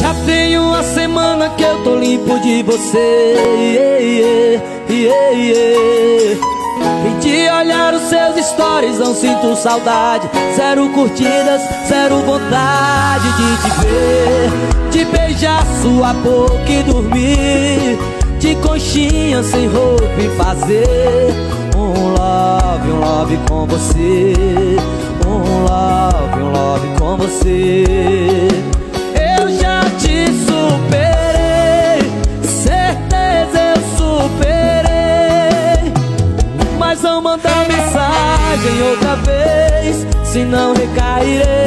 Já tem uma semana que eu tô limpo de você. E de olhar os seus stories não sinto saudade. Zero curtidas, zero vontade de te ver, de beijar sua boca e dormir de conchinha sem roupa e fazer um love com você. Um love com você. Eu já te superei, certeza eu superei, mas não mandar mensagem outra vez, senão recairei.